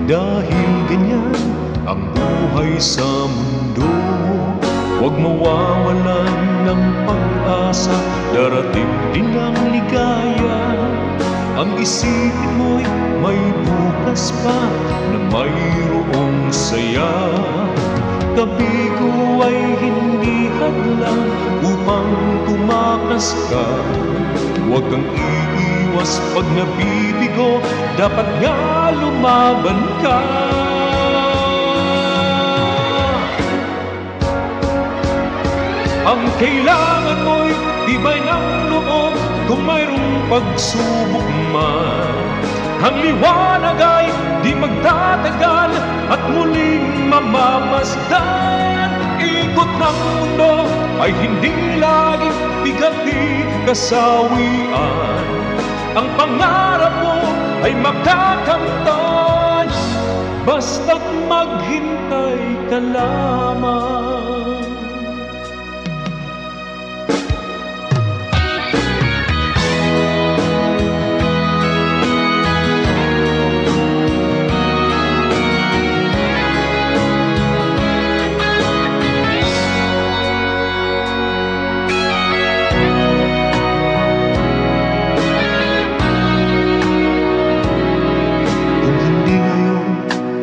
dahil ganyan ang buhay sa mundo. Huwag mawawalan ng pag-asa, darating din ang ligaya. Ang isipin mo'y may bukas pa na mayroong saya. Tabi ko ay hindi hadlang upang tumakas ka. Huwag kang iiwas pag nabibigo, dapat nga lumaban ka. Ang kailangan mo'y tibay ng loob kung mayroong pagsubok man. Ang liwanag ay di magtatagal at muling mamamasdan. Ikot ng mundo ay hindi laging bigati kasawian. Ang pangarap mo ay makakamtan, basta't maghintay ka lamang.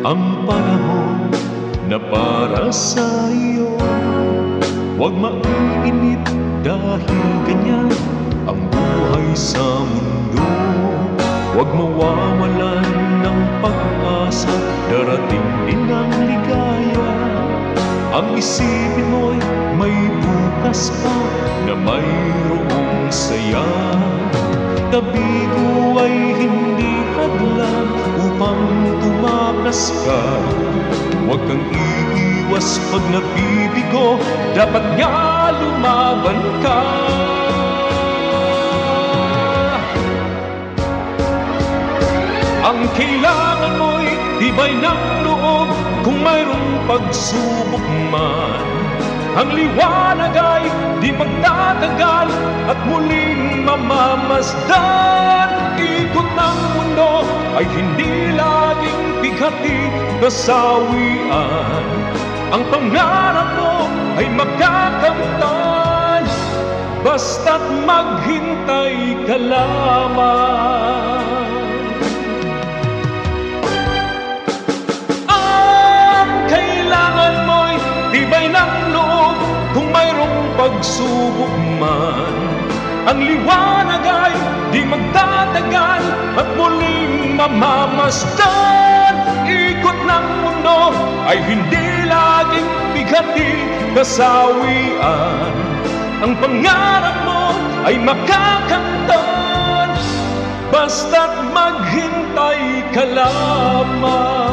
Ang panahon na para sa iyo, huwag maiinip dahil ganyan ang buhay sa mundo. Huwag mawawalan ng pag-asa, darating din ang ligaya. Ang isipin mo'y may bukas pa na mayroong saya. Tabi ko ay hindi hadlang upang tumakas ka. Huwag kang iiwas pag nabibigo, dapat nga lumaban ka. Ang kailangan mo'y tibay ng loob kung mayroong pagsubok man. Ang liwanag ay di magtatagal at muling mamamasdan. Ikot ng mundo ay hindi laging bigati kasawian. Ang pangarap mo ay makakamtan, basta't maghintay ka lamang. Ang kailangan mo'y tibay ng loob kung mayroong pagsubok man. Ang liwanag ay di magtatagal at muling mamamasdan. Ikot ng mundo ay hindi laging bigati kasawian. Ang pangarap mo ay makakamtan, basta't maghintay ka lamang.